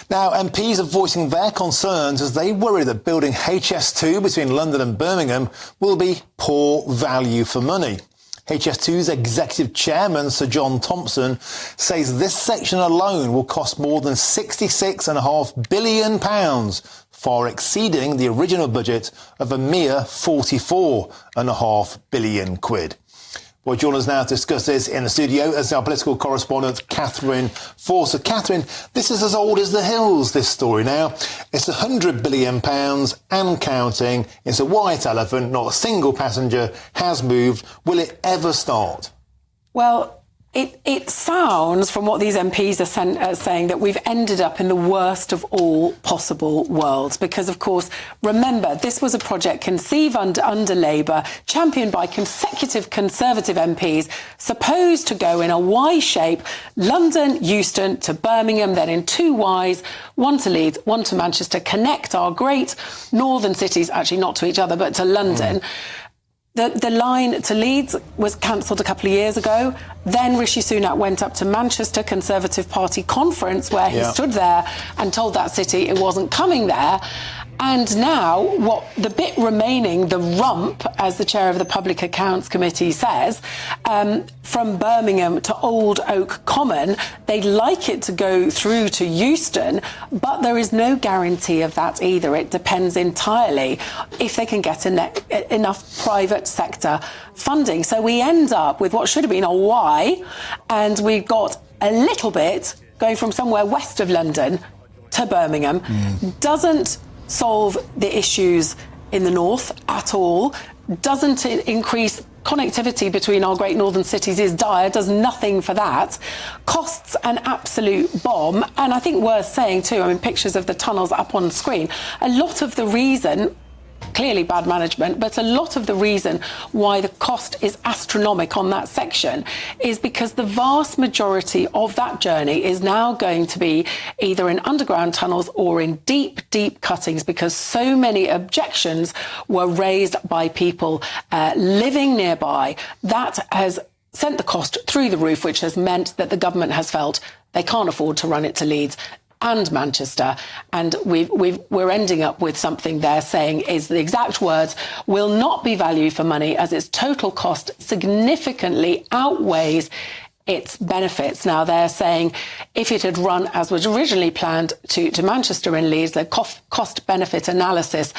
Now, MPs are voicing their concerns as they worry that building HS2 between London and Birmingham will be poor value for money. HS2's executive chairman, Sir John Thompson, says this section alone will cost more than £66.5 billion, far exceeding the original budget of a mere £44.5 billion. Well, joining us now to discuss this in the studio is our political correspondent, Katherine Forster. Katherine, this is as old as the hills, this story now. It's £100 billion and counting. It's a white elephant, not a single passenger has moved. Will it ever start? Well, it sounds, from what these MPs are saying, that we've ended up in the worst of all possible worlds. Because, of course, remember, this was a project conceived under Labour, championed by consecutive Conservative MPs, supposed to go in a Y shape, London, Euston to Birmingham, then in two Ys, one to Leeds, one to Manchester, connect our great northern cities, actually not to each other, but to London. The line to Leeds was cancelled a couple of years ago. Then Rishi Sunak went up to Manchester Conservative Party conference where he stood there and told that city it wasn't coming there. And now, what the bit remaining, the rump, as the chair of the Public Accounts Committee says, from Birmingham to Old Oak Common, they'd like it to go through to Euston, but there is no guarantee of that either. It depends entirely if they can get enough private sector funding. So we end up with what should have been a Y, and we've got a little bit going from somewhere west of London to Birmingham. Doesn't solve the issues in the north at all, doesn't increase connectivity between our great northern cities is dire, does nothing for that, costs an absolute bomb. And I think worth saying too, I mean, pictures of the tunnels up on screen, a lot of the reason, clearly bad management, but a lot of the reason why the cost is astronomical on that section is because the vast majority of that journey is now going to be either in underground tunnels or in deep, deep cuttings, because so many objections were raised by people living nearby. That has sent the cost through the roof, which has meant that the government has felt they can't afford to run it to Leeds and Manchester, and we're ending up with something they're saying is the exact words, will not be value for money as its total cost significantly outweighs its benefits. Now, they're saying if it had run as was originally planned to Manchester and Leeds, the cost-benefit analysis,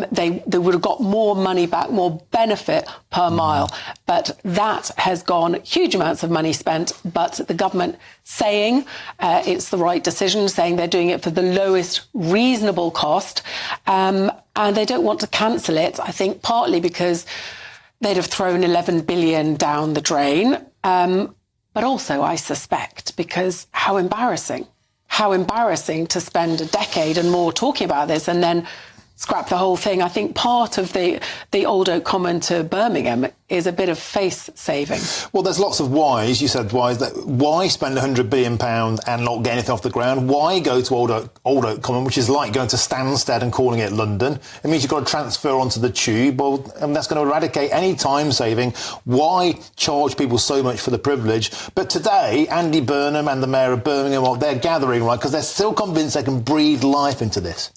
they would have got more money back, more benefit per mile. But that has gone, huge amounts of money spent, but the government saying it's the right decision, saying they're doing it for the lowest reasonable cost, and they don't want to cancel it, I think partly because they'd have thrown 11 billion down the drain, but also, I suspect, because how embarrassing to spend a decade and more talking about this and then scrap the whole thing. I think part of the Old Oak Common to Birmingham is a bit of face saving. Well, there's lots of whys. You said whys. Why spend £100 billion and not get anything off the ground? Why go to Old Oak Common, which is like going to Stansted and calling it London? It means you've got to transfer onto the tube. Well, that's going to eradicate any time saving. Why charge people so much for the privilege? But today, Andy Burnham and the Mayor of Birmingham, well, they're gathering, right, because they're still convinced they can breathe life into this.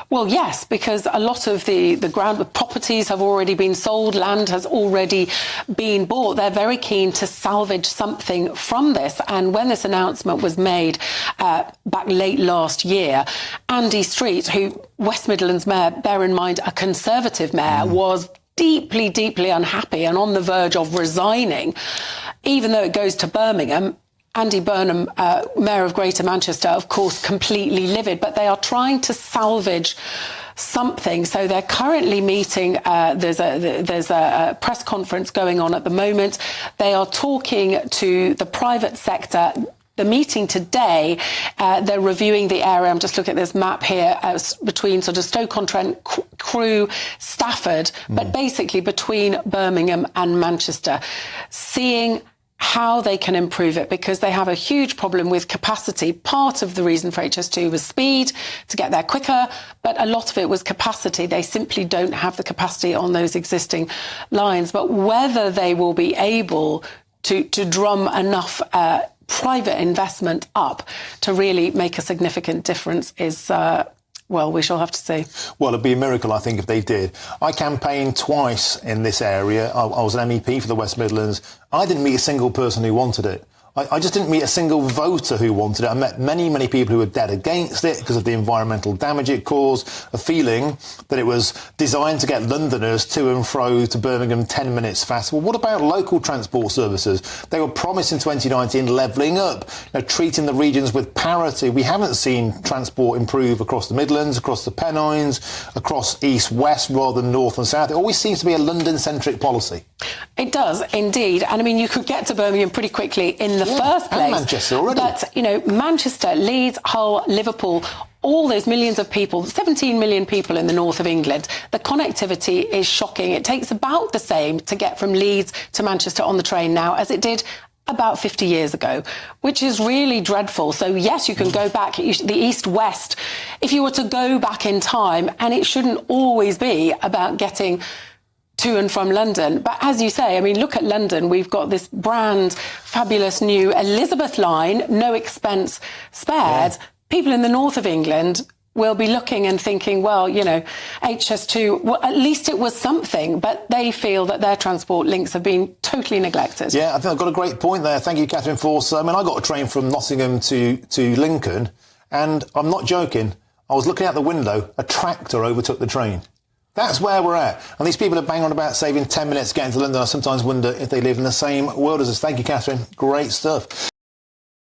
Well, yes, because a lot of the ground properties have already been sold, land has already been bought. They're very keen to salvage something from this. And when this announcement was made back late last year, Andy Street, who West Midlands Mayor, bear in mind, a Conservative Mayor, was deeply, deeply unhappy and on the verge of resigning, even though it goes to Birmingham. Andy Burnham, Mayor of Greater Manchester, of course, completely livid, but they are trying to salvage something. So they're currently meeting. There's a press conference going on at the moment. They are talking to the private sector. The meeting today, they're reviewing the area. I'm just looking at this map here between sort of Stoke-on-Trent, Crewe, Stafford, but basically between Birmingham and Manchester, seeing how they can improve it, because they have a huge problem with capacity. Part of the reason for HS2 was speed, to get there quicker, but a lot of it was capacity. They simply don't have the capacity on those existing lines. But whether they will be able to drum enough private investment up to really make a significant difference is, well, we shall have to see. Well, it'd be a miracle, I think, if they did. I campaigned twice in this area. I was an MEP for the West Midlands. I didn't meet a single person who wanted it. I just didn't meet a single voter who wanted it. I met many, many people who were dead against it because of the environmental damage it caused, a feeling that it was designed to get Londoners to and fro to Birmingham 10 minutes fast. Well, what about local transport services? They were promised in 2019 levelling up, treating the regions with parity. We haven't seen transport improve across the Midlands, across the Pennines, across east-west rather than north and south. It always seems to be a London-centric policy. It does, indeed. And I mean, you could get to Birmingham pretty quickly in the first place. And Manchester already. But, Manchester, Leeds, Hull, Liverpool, all those millions of people, 17 million people in the north of England, the connectivity is shocking. It takes about the same to get from Leeds to Manchester on the train now as it did about 50 years ago, which is really dreadful. So, yes, you can go back, the east-west, if you were to go back in time, and it shouldn't always be about getting to and from London. But as you say, I mean, look at London. We've got this brand fabulous new Elizabeth line, no expense spared. Yeah. People in the north of England will be looking and thinking, well, HS2, well, at least it was something, but they feel that their transport links have been totally neglected. Yeah, I think I've got a great point there. Thank you, Katherine Forster. I mean, I got a train from Nottingham to Lincoln, and I'm not joking. I was looking out the window, a tractor overtook the train. That's where we're at. And these people are banging on about saving 10 minutes getting to London. I sometimes wonder if they live in the same world as us. Thank you, Katherine. Great stuff.